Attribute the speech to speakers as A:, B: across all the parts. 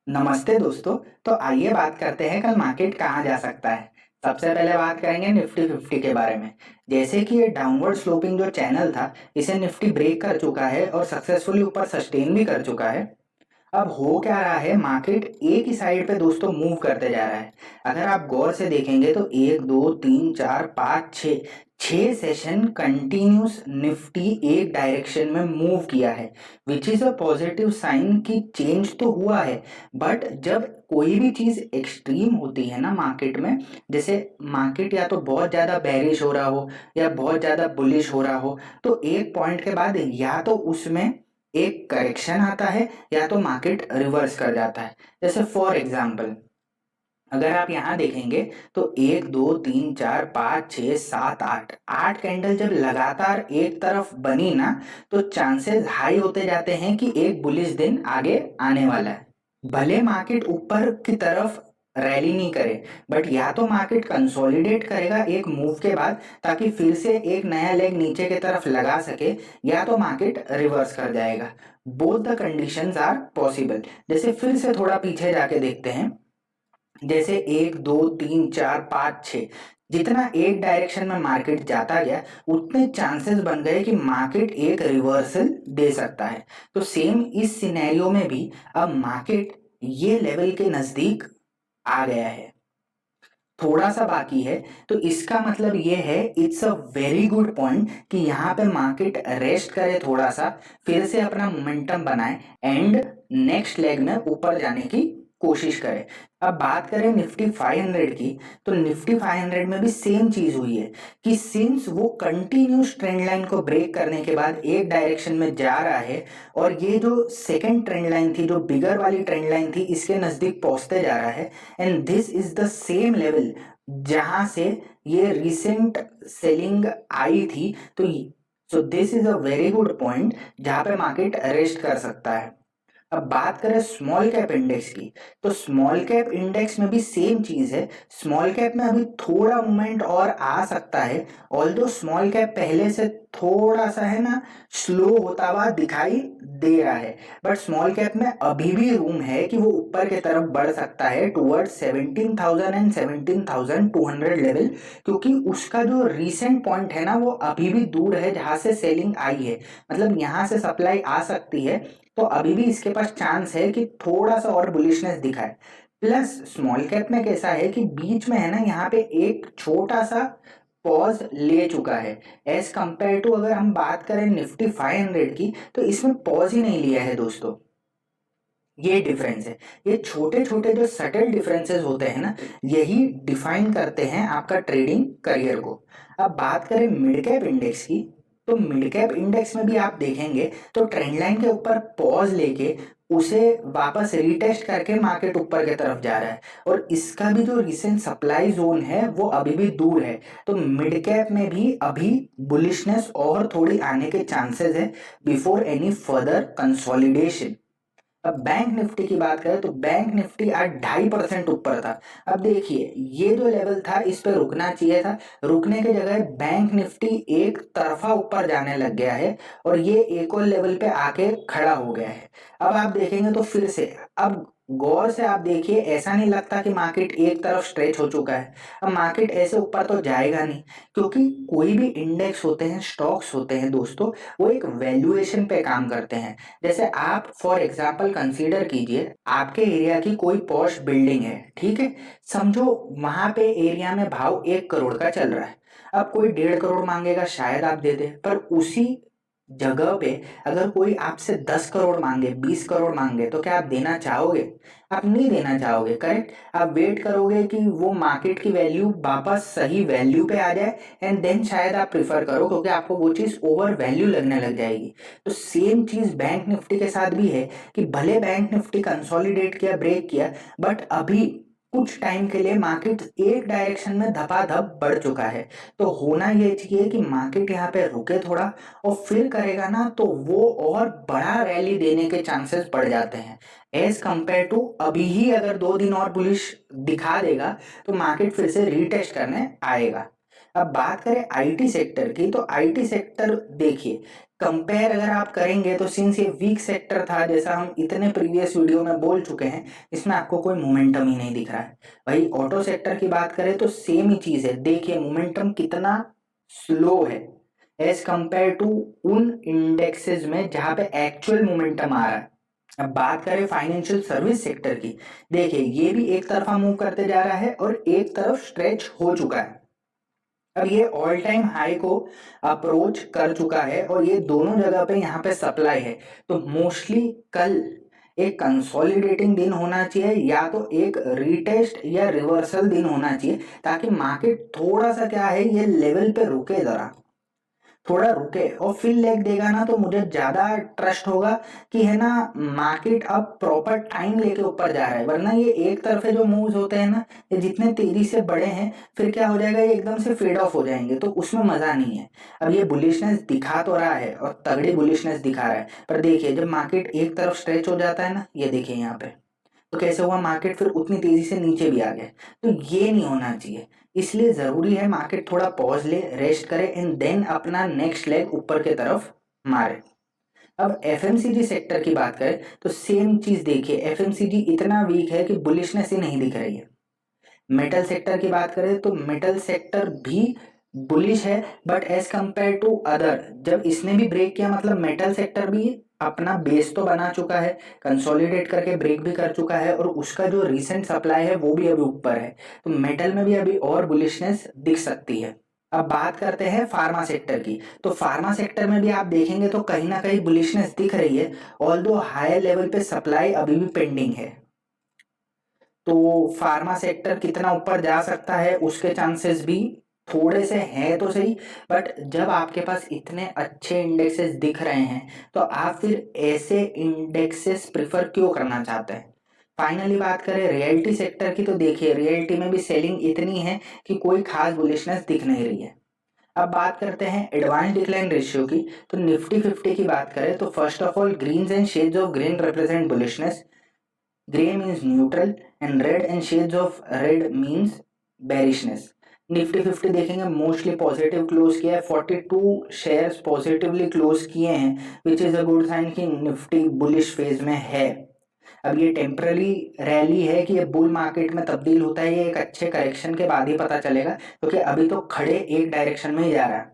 A: नमस्ते दोस्तों। तो आइए बात करते हैं कल मार्केट कहाँ जा सकता है। सबसे पहले बात करेंगे निफ्टी 50 के बारे में। जैसे कि ये डाउनवर्ड स्लोपिंग जो चैनल था, इसे निफ्टी ब्रेक कर चुका है और सक्सेसफुली ऊपर सस्टेन भी कर चुका है। अब हो क्या रहा है, मार्केट एक ही साइड पे दोस्तों मूव करते जा रहा है। अगर आप गौर से देखेंगे तो एक दो तीन चार पाँच छः, छह सेशन कंटिन्यूस निफ्टी एक डायरेक्शन में मूव किया है, which is a positive sign कि चेंज तो हुआ है। बट जब कोई भी चीज एक्सट्रीम होती है ना मार्केट में, जैसे मार्केट या तो बहुत ज्यादा बेरिश हो रहा हो या बहुत ज्यादा बुलिश हो रहा हो, तो एक पॉइंट के बाद या तो उसमें एक करेक्शन आता है या तो मार्केट रिवर्स कर जाता है। जैसे फॉर एग्जांपल अगर आप यहाँ देखेंगे तो एक दो तीन चार पाँच छः सात आठ, आठ कैंडल जब लगातार एक तरफ बनी ना, तो चांसेस हाई होते जाते हैं कि एक बुलिश दिन आगे आने वाला है। भले मार्केट ऊपर की तरफ रैली नहीं करे, बट या तो मार्केट कंसोलिडेट करेगा एक मूव के बाद ताकि फिर से एक नया लेग नीचे की तरफ लगा सके, या तो मार्केट रिवर्स कर जाएगा। Both the conditions are possible. जैसे फिर से थोड़ा पीछे जाके देखते हैं, जैसे एक दो तीन चार पाँच छः, जितना एक डायरेक्शन में मार्केट जाता गया उतने चांसेस बन गए कि मार्केट एक रिवर्सल दे सकता है। तो सेम इस सिनेरियो में भी अब मार्केट ये लेवल के नजदीक आ गया है, थोड़ा सा बाकी है। तो इसका मतलब ये है, it's a very good point कि यहाँ पे मार्केट रेस्ट करे थोड़ा सा, फिर से अपना मोमेंटम बनाए एंड नेक्स्ट लेग में ऊपर जाने की कोशिश करे। अब बात करें निफ्टी 500 की, तो निफ्टी 500 में भी सेम चीज हुई है कि सिंस वो कंटिन्यूस ट्रेंड लाइन को ब्रेक करने के बाद एक डायरेक्शन में जा रहा है, और ये जो सेकंड ट्रेंड लाइन थी, जो बिगर वाली ट्रेंड लाइन थी, इसके नजदीक पहुंचते जा रहा है। And this is the same level जहां से ये रिसेंट सेलिंग आई थी। तो so this is a very good point जहां पे मार्केट रेस्ट कर सकता है। अब बात करें स्मॉल कैप इंडेक्स की, तो स्मॉल कैप इंडेक्स में भी सेम चीज है। स्मॉल कैप में अभी थोड़ा मूवमेंट और आ सकता है, ऑल्दो स्मॉल कैप पहले से थोड़ा सा है ना स्लो होता हुआ दिखाई दे रहा है, बट स्मॉल कैप में अभी भी रूम है कि वो ऊपर की तरफ बढ़ सकता है टुवर्ड 17,000 एंड 17,200 लेवल, क्योंकि उसका जो रीसेंट पॉइंट है ना वो अभी भी दूर है जहां से सेलिंग आई है। मतलब यहाँ से सप्लाई आ सकती है, तो अभी भी इसके पास चांस है कि थोड़ा सा और बुलिशनेस दिखाए। प्लस स्मॉल कैप में कैसा है कि बीच में है ना यहाँ पे एक छोटा सा पॉज ले चुका है, एज कंपेयर टू अगर हम बात करें निफ्टी 500 की, तो इसमें पॉज ही नहीं लिया है दोस्तों। ये डिफरेंस है। ये छोटे छोटे जो सटल डिफरेंसेस होते हैं ना, यही डिफाइन करते हैं आपका ट्रेडिंग करियर को। अब बात करें मिड कैप इंडेक्स की, तो मिड कैप इंडेक्स में भी आप देखेंगे तो ट्रेंड लाइन के ऊपर पॉज लेके उसे वापस रीटेस्ट करके मार्केट ऊपर की तरफ जा रहा है, और इसका भी जो रिसेंट सप्लाई जोन है वो अभी भी दूर है। तो मिड कैप में भी अभी बुलिशनेस और थोड़ी आने के चांसेस है बिफोर एनी फर्दर कंसोलिडेशन। अब बैंक निफ्टी की बात करें तो बैंक निफ्टी आज 2.5% ऊपर था। अब देखिए ये जो लेवल था इस पे रुकना चाहिए था, रुकने की जगह बैंक निफ्टी एक तरफा ऊपर जाने लग गया है और ये एक और लेवल पे आके खड़ा हो गया है। अब आप देखेंगे तो फिर से, अब गौर से आप देखिए, ऐसा नहीं लगता कि मार्केट एक तरफ स्ट्रेच हो चुका है। अब मार्केट ऐसे ऊपर तो जाएगा नहीं, क्योंकि कोई भी इंडेक्स होते हैं, स्टॉक्स होते हैं दोस्तों, वो एक वैल्यूएशन पे काम करते हैं। जैसे आप फॉर एग्जाम्पल कंसीडर कीजिए, आपके एरिया की कोई पॉश बिल्डिंग है, ठीक है। समझो वहां पे एरिया में भाव 1 करोड़ का चल रहा है। अब कोई 1.5 करोड़ मांगेगा, शायद आप दे दे, पर उसी जगह पे अगर कोई आपसे 10 करोड़ मांगे, 20 करोड़ मांगे, तो क्या आप देना चाहोगे? आप नहीं देना चाहोगे, करेक्ट। आप वेट करोगे कि वो मार्केट की वैल्यू वापस सही वैल्यू पे आ जाए, एंड देन शायद आप प्रिफर करो, क्योंकि आपको वो चीज ओवर वैल्यू लगने लग जाएगी। तो सेम चीज बैंक निफ्टी के साथ भी है कि भले बैंक निफ्टी कंसोलिडेट किया, ब्रेक किया, बट अभी कुछ टाइम के लिए मार्केट एक डायरेक्शन में धपाधप बढ़ चुका है। तो होना ये चाहिए कि मार्केट यहाँ पे रुके थोड़ा, और फिर करेगा ना तो वो और बड़ा रैली देने के चांसेस बढ़ जाते हैं, एज कंपेयर टू अभी ही अगर 2 दिन और बुलिश दिखा देगा तो मार्केट फिर से रीटेस्ट करने आएगा। अब बात करें आईटी सेक्टर की, तो आईटी सेक्टर देखिए, कंपेयर अगर आप करेंगे तो सिंस ये वीक सेक्टर था, जैसा हम इतने प्रीवियस वीडियो में बोल चुके हैं, इसमें आपको कोई मोमेंटम ही नहीं दिख रहा है। भाई ऑटो सेक्टर की बात करें तो सेम ही चीज है, देखिए मोमेंटम कितना स्लो है एज कंपेयर टू उन इंडेक्सेस में जहां पे एक्चुअल मोमेंटम आ रहा है। अब बात करें फाइनेंशियल सर्विस सेक्टर की, देखिए ये भी एक तरफा मूव करते जा रहा है और एक तरफ स्ट्रेच हो चुका है। अब ये ऑल टाइम हाई को अप्रोच कर चुका है और ये दोनों जगह पे यहाँ पे सप्लाई है। तो मोस्टली कल एक कंसोलिडेटिंग दिन होना चाहिए या तो एक रीटेस्ट या रिवर्सल दिन होना चाहिए, ताकि मार्केट थोड़ा सा क्या है ये लेवल पे रुके, जरा थोड़ा रुके और फिर लेग देगा ना, तो मुझे ज्यादा ट्रस्ट होगा कि है ना मार्केट अब प्रॉपर टाइम लेके ऊपर जा रहा है। वरना ये एक तरफे जो मूव्स होते हैं ना, ये जितने तेजी से बढ़े हैं फिर क्या हो जाएगा, ये एकदम से फेड ऑफ हो जाएंगे, तो उसमें मजा नहीं है। अब ये बुलिशनेस दिखा तो रहा है और तगड़ी बुलिशनेस दिखा रहा है, पर देखिए जब मार्केट एक तरफ स्ट्रेच हो जाता है ना, ये देखिए यहाँ पे तो कैसे हुआ, मार्केट फिर उतनी तेजी से नीचे भी आ गया। तो ये नहीं होना चाहिए, इसलिए जरूरी है मार्केट थोड़ा पॉज ले, रेस्ट करे एंड देन अपना नेक्स्ट लेग ऊपर के तरफ मारे। अब एफएमसीजी सेक्टर की बात करें तो सेम चीज देखिए, एफएमसीजी इतना वीक है कि बुलिशनेस ही नहीं दिख रही है। मेटल सेक्टर की बात करें तो मेटल सेक्टर भी बुलिश है, but as compare to other, जब इसने भी ब्रेक किया मतलब मेटल सेक्टर भी अपना बेस तो बना चुका है, कंसोलिडेट करके ब्रेक भी कर चुका है और उसका जो रिसेंट सप्लाई है वो भी अभी ऊपर है। तो मेटल में भी अभी और बुलिशनेस दिख सकती है। अब बात करते हैं फार्मा सेक्टर की, तो फार्मा सेक्टर में भी आप देखेंगे तो कहीं ना कहीं बुलिशनेस दिख रही है, ऑल्दो हायर लेवल पे सप्लाई अभी भी पेंडिंग है। तो फार्मा सेक्टर कितना ऊपर जा सकता है उसके चांसेस भी थोड़े से हैं तो सही, बट जब आपके पास इतने अच्छे इंडेक्सेस दिख रहे हैं तो आप फिर ऐसे इंडेक्सेस प्रिफर क्यों करना चाहते हैं। फाइनली बात करें रियल्टी सेक्टर की, तो देखिए रियल्टी में भी सेलिंग इतनी है कि कोई खास बुलिशनेस दिख नहीं रही है। अब बात करते हैं एडवांस डिक्लाइन रेशियो की, तो निफ्टी 50 की बात करें तो first of all greens and shades of green represent bullishness, Gray means neutral and red and shades of red means bearishness. Nifty 50 देखेंगे मोस्टली पॉजिटिव क्लोज किया है, 42 शेयर्स पॉजिटिवली क्लोज किए हैं, which is a good sign कि Nifty bullish phase में है। अब ये टेम्पररी रैली है कि ये बुल मार्केट में तब्दील होता है, ये एक अच्छे करेक्शन के बाद ही पता चलेगा, क्योंकि अभी तो खड़े एक डायरेक्शन में ही जा रहा है।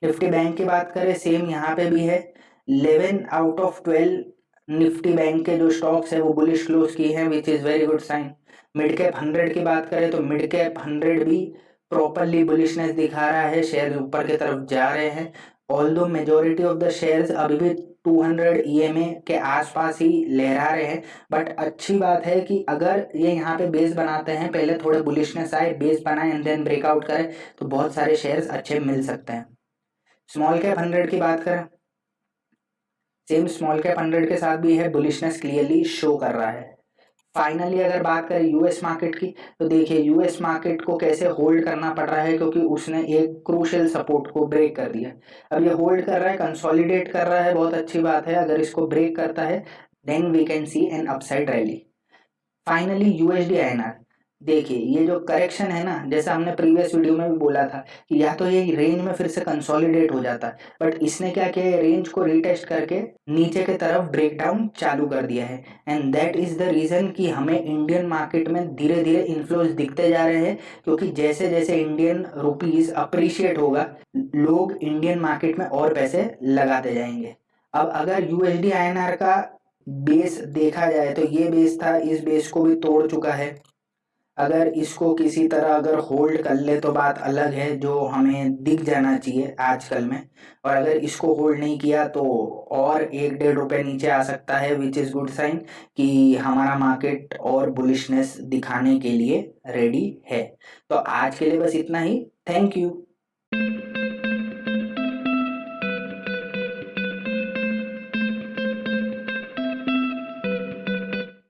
A: निफ्टी बैंक की बात करें सेम यहाँ पे भी है, 11 आउट ऑफ 12 निफ्टी बैंक के जो स्टॉक्स है वो बुलिश क्लोज की हैं, which is very good sign. Mid cap 100 की बात करें तो मिड कैप 100 भी प्रॉपरली बुलिशनेस दिखा रहा है, शेयर ऊपर की तरफ जा रहे हैं, although majority of the shares अभी भी 200 ईएमए के आसपास ही लहरा रहे हैं। बट अच्छी बात है कि अगर ये यहाँ पे बेस बनाते हैं, पहले थोड़े बुलिशनेस आए, बेस बनाए एंड देन ब्रेकआउट करें, तो बहुत सारे शेयर्स अच्छे मिल सकते हैं। स्मॉल कैप 100 की बात करें, सेम स्मॉल कैप 100 के साथ भी है, बुलिशनेस क्लियरली शो कर रहा है। फाइनली अगर बात करें यूएस मार्केट की, तो देखिए यूएस मार्केट को कैसे होल्ड करना पड़ रहा है, क्योंकि उसने एक क्रूशियल सपोर्ट को ब्रेक कर दिया। अब ये होल्ड कर रहा है, कंसोलिडेट कर रहा है, बहुत अच्छी बात है। अगर इसको ब्रेक करता है then we can see an upside rally. Finally USD INR, देखिए ये जो करेक्शन है ना, जैसा हमने प्रीवियस वीडियो में भी बोला था कि या तो ये रेंज में फिर से कंसोलिडेट हो जाता है, बट इसने क्या किया, रेंज को रीटेस्ट करके नीचे के तरफ ब्रेकडाउन चालू कर दिया है। And that is the reason कि हमें इंडियन मार्केट में धीरे धीरे इन्फ्लोज दिखते जा रहे हैं, क्योंकि जैसे जैसे इंडियन रुपीज अप्रिशिएट होगा, लोग इंडियन मार्केट में और पैसे लगाते जाएंगे। अब अगर यूएसडी आईएनआर का बेस देखा जाए तो ये बेस था, इस बेस को भी तोड़ चुका है। अगर इसको किसी तरह अगर होल्ड कर ले तो बात अलग है, जो हमें दिख जाना चाहिए आजकल में। और अगर इसको होल्ड नहीं किया तो और 1-1.5 रुपए नीचे आ सकता है, विच इज गुड साइन कि हमारा मार्केट और बुलिशनेस दिखाने के लिए रेडी है। तो आज के लिए बस इतना ही, थैंक यू।